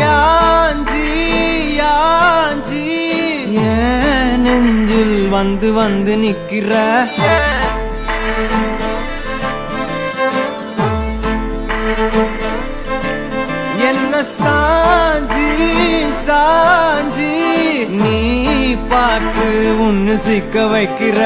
யாஞ்சி யாஞ்சி ஏன் நெஞ்சில் வந்து வந்து நிக்கிற என்ன சாஞ்சி சாஞ்சி நீ பார்த்து உன்னு சிக்க வைக்கிற